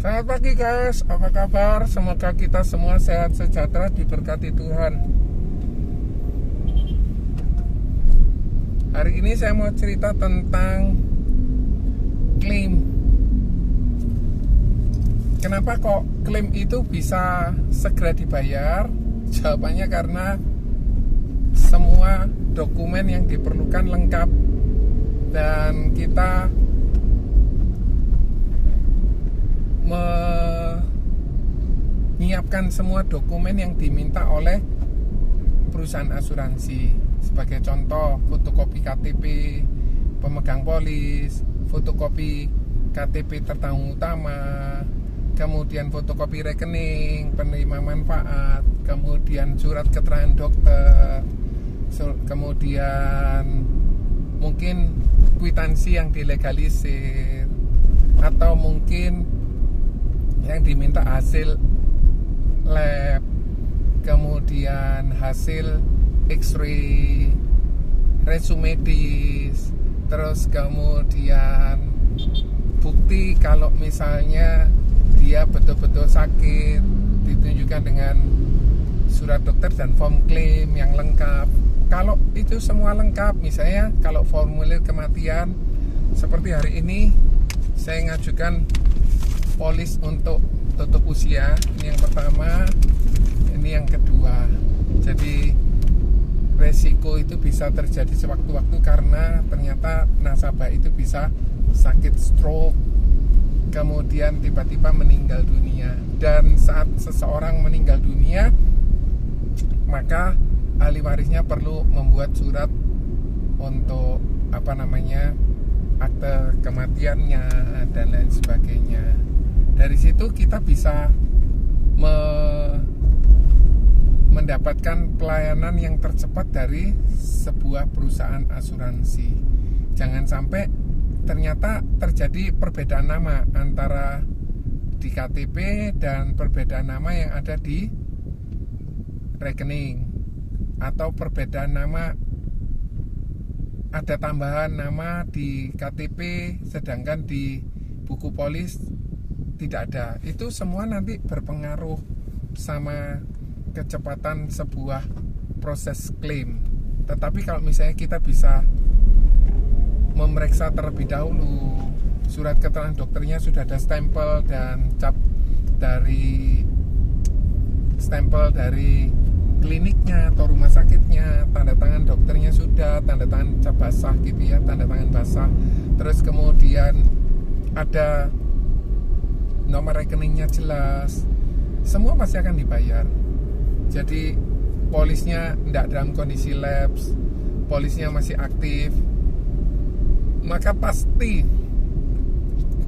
Selamat pagi guys, apa kabar? Semoga kita semua sehat sejahtera, diberkati Tuhan. Hari ini saya mau cerita tentang klaim. Kenapa kok klaim itu bisa segera dibayar? Jawabannya karena semua dokumen yang diperlukan lengkap dan kita menyiapkan semua dokumen yang diminta oleh perusahaan asuransi. Sebagai contoh, fotokopi KTP pemegang polis, fotokopi KTP tertanggung utama, kemudian fotokopi rekening penerima manfaat, kemudian surat keterangan dokter, kemudian mungkin kwitansi yang dilegalisir, atau mungkin yang diminta hasil lab, kemudian hasil X-ray, resume medis, terus kemudian bukti kalau misalnya dia betul-betul sakit, ditunjukkan dengan surat dokter dan form klaim yang lengkap. Kalau itu semua lengkap, misalnya kalau formulir kematian seperti hari ini saya ngajukan polis untuk tutup usia, ini yang pertama, ini yang kedua. Jadi resiko itu bisa terjadi sewaktu-waktu karena ternyata nasabah itu bisa sakit stroke, kemudian tiba-tiba meninggal dunia. Dan saat seseorang meninggal dunia, maka ahli warisnya perlu membuat surat untuk akte kematiannya dan lain sebagainya. Dari situ kita bisa mendapatkan pelayanan yang tercepat dari sebuah perusahaan asuransi. Jangan sampai ternyata terjadi perbedaan nama antara di KTP dan perbedaan nama yang ada di rekening, atau perbedaan nama, ada tambahan nama di KTP sedangkan di buku polis tidak ada. Itu semua nanti berpengaruh sama kecepatan sebuah proses klaim. Tetapi kalau misalnya kita bisa memeriksa terlebih dahulu, surat keterangan dokternya sudah ada stempel dan cap dari kliniknya atau rumah sakitnya, tanda tangan dokternya sudah, tanda tangan cap basah gitu ya, tanda tangan basah, terus kemudian ada nomor rekeningnya jelas, semua pasti akan dibayar. Jadi polisnya tidak dalam kondisi lapse, polisnya masih aktif, maka pasti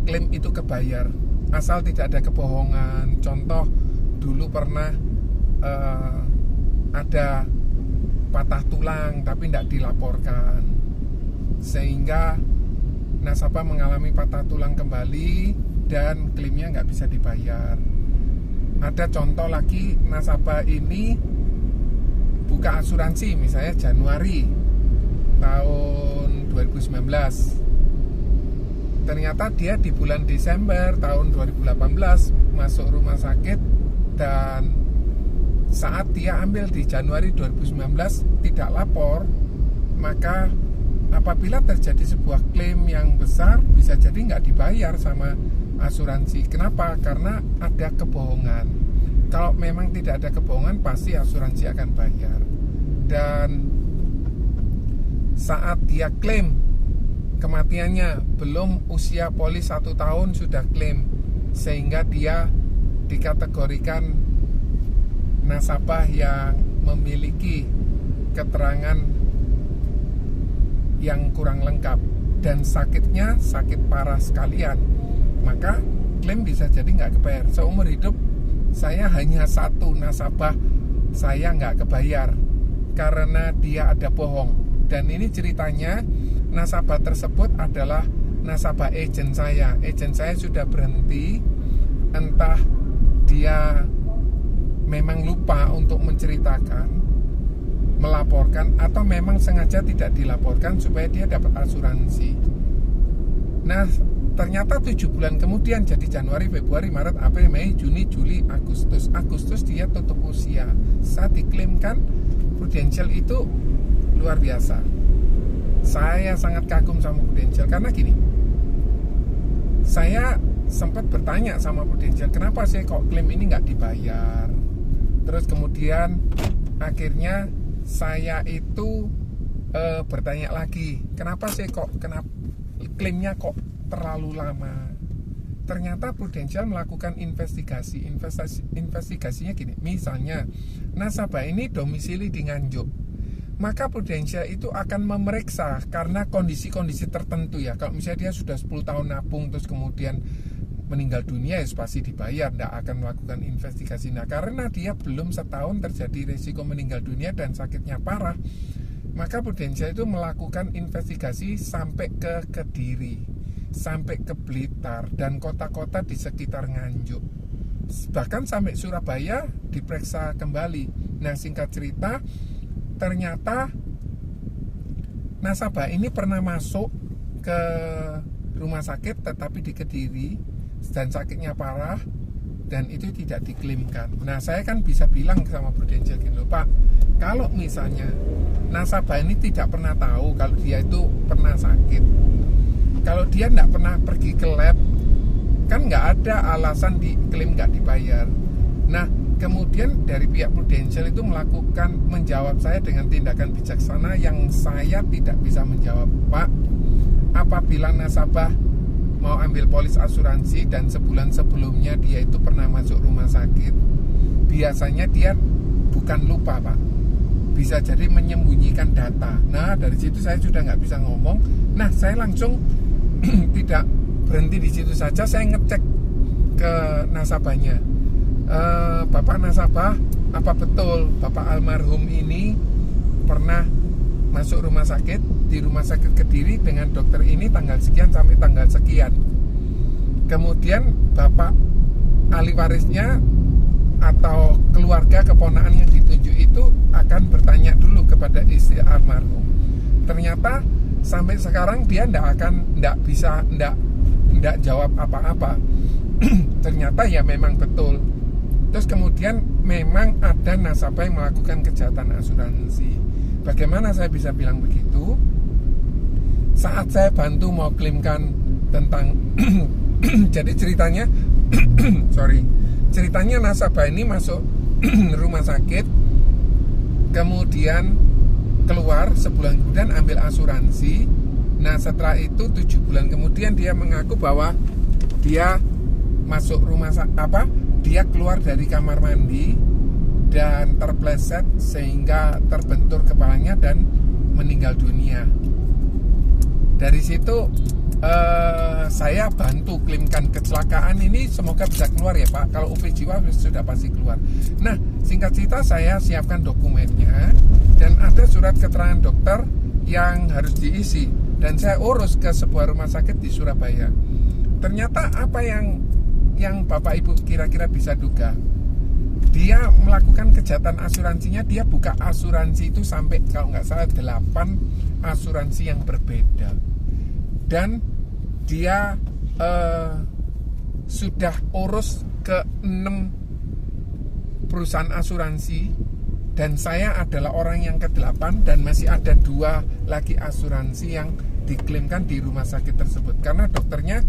klaim itu kebayar, asal tidak ada kebohongan. Contoh, dulu pernah ada patah tulang tapi tidak dilaporkan, sehingga nasabah mengalami patah tulang kembali dan klaimnya nggak bisa dibayar. Ada contoh lagi, nasabah ini buka asuransi misalnya Januari tahun 2019, ternyata dia di bulan Desember tahun 2018 masuk rumah sakit, dan saat dia ambil di Januari 2019 tidak lapor, maka apabila terjadi sebuah klaim yang besar, bisa jadi nggak dibayar sama asuransi. Kenapa? Karena ada kebohongan. Kalau memang tidak ada kebohongan, pasti asuransi akan bayar. Dan saat dia klaim kematiannya belum usia polis 1 tahun sudah klaim, sehingga dia dikategorikan nasabah yang memiliki keterangan yang kurang lengkap dan sakitnya sakit parah sekalian, maka klaim bisa jadi nggak kebayar. Seumur hidup saya hanya 1 nasabah saya nggak kebayar karena dia ada bohong. Dan ini ceritanya, nasabah tersebut adalah nasabah agent saya. Agent saya sudah berhenti, entah dia memang lupa untuk menceritakan, melaporkan, atau memang sengaja tidak dilaporkan supaya dia dapat asuransi. Nah, Ternyata 7 bulan kemudian, jadi Januari, Februari, Maret, April, Mei, Juni, Juli, Agustus dia tutup usia. Saat diklaimkan Prudential itu luar biasa. Saya sangat kagum sama Prudential karena gini, saya sempat bertanya sama Prudential, kenapa sih kok klaim ini nggak dibayar? Terus kemudian akhirnya saya itu bertanya lagi, kenapa sih klaimnya kok terlalu lama? Ternyata Prudential melakukan investigasinya gini, misalnya nasabah ini domisili di Nganjuk, maka Prudential itu akan memeriksa karena kondisi-kondisi tertentu ya. Kalau misalnya dia sudah 10 tahun nabung terus kemudian meninggal dunia, ya pasti dibayar, tidak akan melakukan investigasi. Nah, karena dia belum setahun terjadi resiko meninggal dunia dan sakitnya parah, maka Prudential itu melakukan investigasi sampai ke Kediri, sampai ke Blitar dan kota-kota di sekitar Nganjuk, bahkan sampai Surabaya diperiksa kembali. Nah, singkat cerita, ternyata nasabah ini pernah masuk ke rumah sakit tetapi di Kediri dan sakitnya parah dan itu tidak diklaimkan. Nah, saya kan bisa bilang sama Prudential gini loh, Pak, kalau misalnya nasabah ini tidak pernah tahu kalau dia itu pernah sakit, kalau dia tidak pernah pergi ke lab, kan nggak ada alasan diklaim nggak dibayar. Nah, kemudian dari pihak Prudential itu menjawab saya dengan tindakan bijaksana yang saya tidak bisa menjawab. Pak, apabila nasabah mau ambil polis asuransi dan sebulan sebelumnya dia itu pernah masuk rumah sakit, biasanya dia bukan lupa, Pak, bisa jadi menyembunyikan data. Nah, dari situ saya sudah nggak bisa ngomong. Nah, saya langsung tidak berhenti di situ saja, saya ngecek ke nasabahnya. Bapak nasabah, apa betul Bapak almarhum ini pernah masuk rumah sakit di rumah sakit Kediri dengan dokter ini tanggal sekian sampai tanggal sekian? Kemudian Bapak ahli warisnya atau keluarga keponakan yang ditunjuk itu akan bertanya dulu kepada istri almarhum. Ternyata sampai sekarang dia tidak jawab apa-apa. Ternyata ya memang betul. Terus kemudian memang ada nasabah yang melakukan kejahatan asuransi. Bagaimana saya bisa bilang begitu? Saat saya bantu mau klaimkan tentang jadi ceritanya nasabah ini masuk rumah sakit, kemudian keluar sebulan kemudian ambil asuransi. Nah, setelah itu 7 bulan kemudian dia mengaku bahwa dia masuk dia keluar dari kamar mandi dan terpleset sehingga terbentur kepalanya dan meninggal dunia. Dari situ saya bantu klaimkan kecelakaan ini, semoga bisa keluar ya Pak. Kalau UP jiwa sudah pasti keluar. Nah, singkat cerita saya siapkan dokumennya dan ada surat keterangan dokter yang harus diisi dan saya urus ke sebuah rumah sakit di Surabaya. Ternyata apa yang Bapak Ibu kira-kira bisa duga, dia melakukan kejahatan asuransinya. Dia buka asuransi itu sampai kalau nggak salah 8 asuransi yang berbeda, dan dia sudah urus ke 6 perusahaan asuransi, dan saya adalah orang yang ke-8 dan masih ada 2 lagi asuransi yang diklaimkan di rumah sakit tersebut karena dokternya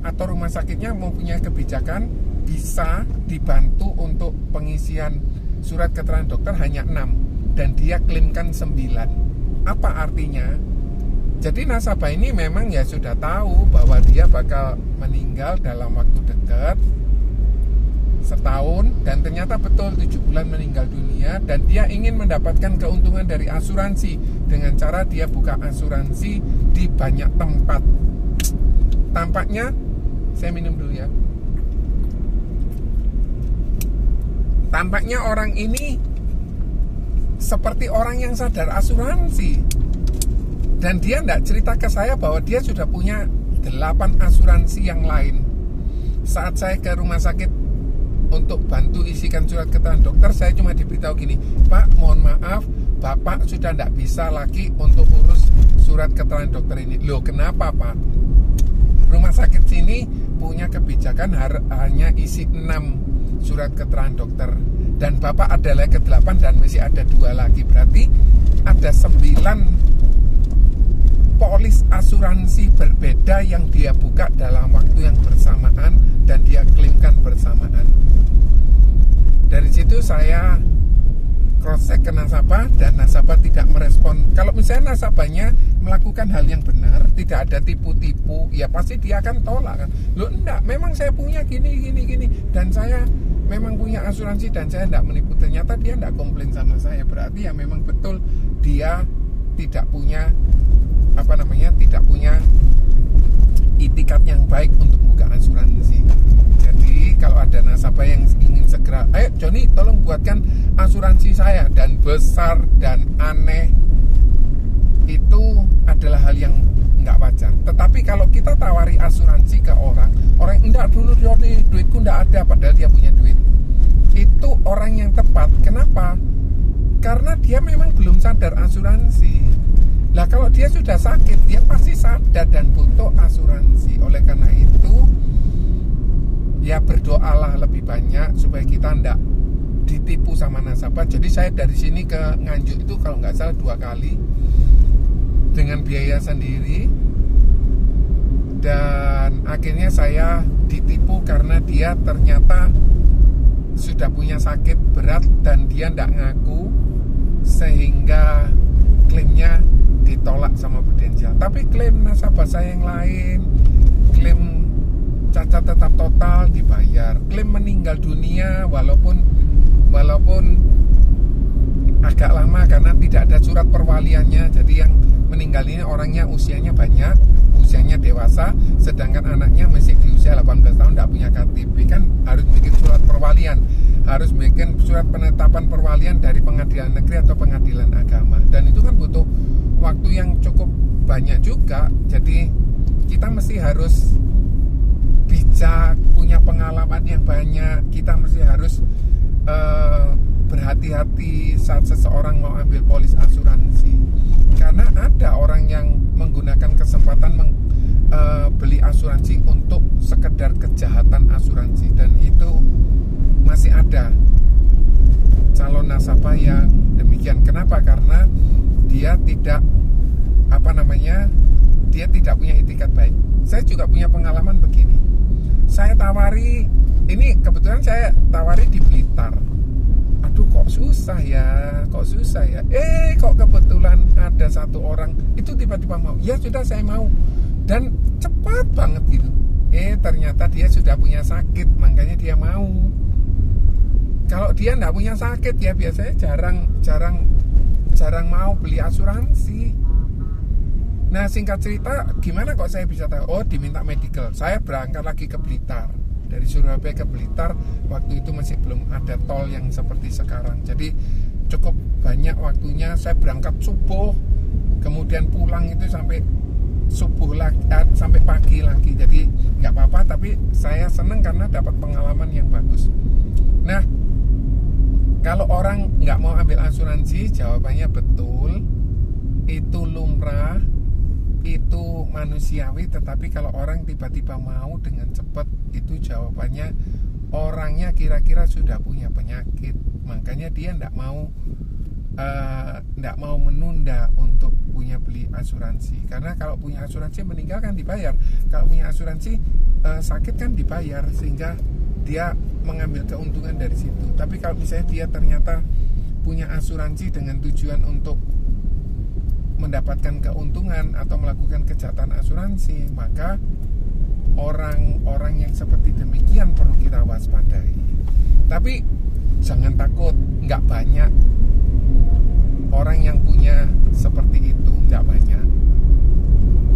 atau rumah sakitnya mempunyai kebijakan bisa dibantu untuk pengisian surat keterangan dokter hanya 6 dan dia klaimkan 9. Apa artinya? Jadi nasabah ini memang ya sudah tahu bahwa dia bakal meninggal dalam waktu dekat setahun, dan ternyata betul 7 bulan meninggal dunia, dan dia ingin mendapatkan keuntungan dari asuransi dengan cara dia buka asuransi di banyak tempat. Tampaknya, saya minum dulu ya. Tampaknya orang ini seperti orang yang sadar asuransi. Dan dia tidak cerita ke saya bahwa dia sudah punya 8 asuransi yang lain. Saat saya ke rumah sakit untuk bantu isikan surat keterangan dokter, saya cuma diberitahu gini, Pak, mohon maaf, Bapak sudah tidak bisa lagi untuk urus surat keterangan dokter ini. Loh, kenapa Pak? Rumah sakit sini punya kebijakan hanya isi 6 surat keterangan dokter, dan Bapak adalah ke-8 dan masih ada 2 lagi. Berarti ada 9 polis asuransi berbeda yang dia buka dalam waktu yang bersamaan dan dia klaimkan bersamaan. Dari situ saya cross-check ke nasabah dan nasabah tidak merespon. Kalau misalnya nasabahnya melakukan hal yang benar, tidak ada tipu-tipu, ya pasti dia akan tolak kan. Loh enggak, memang saya punya gini dan saya memang punya asuransi dan saya enggak menipu. Ternyata dia enggak komplain sama saya. Berarti ya memang betul dia tidak punya tidak punya itikat yang baik untuk buka asuransi. Jadi kalau ada nasabah yang ingin segera, ayo Joni tolong buatkan asuransi saya, dan besar dan aneh, itu adalah hal yang nggak wajar. Tetapi kalau kita tawari asuransi ke orang enggak dulu Joni, duitku nggak ada, padahal dia punya duit, itu orang yang tepat. Kenapa? Karena dia memang belum sadar asuransi. Nah kalau dia sudah sakit, dia pasti sadar dan butuh asuransi. Oleh karena itu, ya berdoalah lebih banyak supaya kita tidak ditipu sama nasabah. Jadi saya dari sini ke Nganjuk itu kalau nggak salah 2 kali dengan biaya sendiri, dan akhirnya saya ditipu karena dia ternyata sudah punya sakit berat dan dia tidak ngaku, sehingga klaimnya ditolak sama Prudential. Tapi klaim nasabah saya yang lain, klaim cacat tetap total dibayar, klaim meninggal dunia walaupun agak lama karena tidak ada surat perwaliannya. Jadi yang meninggal ini orangnya usianya banyak, usianya dewasa, sedangkan anaknya masih di usia 18 tahun, tidak punya KTP. Kan harus bikin surat perwalian, harus bikin surat penetapan perwalian dari pengadilan negeri atau pengadilan agama, dan itu kan butuh waktu yang cukup banyak juga. Jadi kita mesti harus bijak, punya pengalaman yang banyak. Kita mesti harus berhati-hati saat seseorang mau ambil polis asuransi, karena ada orang yang menggunakan kesempatan beli asuransi untuk sekedar kejahatan asuransi, dan itu masih ada calon nasabah yang demikian. Kenapa? Karena dia tidak dia tidak punya itikat baik. Saya juga punya pengalaman begini. Saya tawari, ini kebetulan saya tawari di Blitar. Aduh kok susah ya. Kok kebetulan ada satu orang itu tiba-tiba mau. Ya sudah, saya mau. Dan cepat banget gitu. Ternyata dia sudah punya sakit, makanya dia mau. Kalau dia nggak punya sakit ya biasanya jarang mau beli asuransi. Nah singkat cerita, gimana kok saya bisa tahu? Oh, diminta medical. Saya berangkat lagi ke Blitar, dari Surabaya ke Blitar. Waktu itu masih belum ada tol yang seperti sekarang, jadi cukup banyak waktunya. Saya berangkat subuh, kemudian pulang itu sampai subuh lagi, sampai pagi lagi. Jadi nggak apa-apa, tapi saya seneng karena dapat pengalaman yang bagus. Nah, kalau orang nggak mau ambil asuransi, jawabannya betul, itu lumrah, itu manusiawi. Tetapi kalau orang tiba-tiba mau dengan cepat, itu jawabannya orangnya kira-kira sudah punya penyakit, makanya dia nggak mau menunda untuk beli asuransi. Karena kalau punya asuransi meninggal kan dibayar, kalau punya asuransi sakit kan dibayar, sehingga dia mengambil keuntungan dari situ. Tapi kalau misalnya dia ternyata punya asuransi dengan tujuan untuk mendapatkan keuntungan atau melakukan kejahatan asuransi, maka orang-orang yang seperti demikian perlu kita waspadai. Tapi jangan takut, nggak banyak orang yang punya seperti itu, nggak banyak.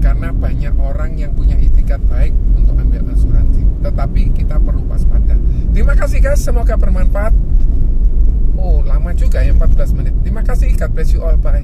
Karena banyak orang yang punya itikat baik untuk ambil asuransi. Tetapi kita perlu waspada. Terima kasih guys, semoga bermanfaat. Oh, lama juga ya, 14 menit. Terima kasih, God bless you all, bye.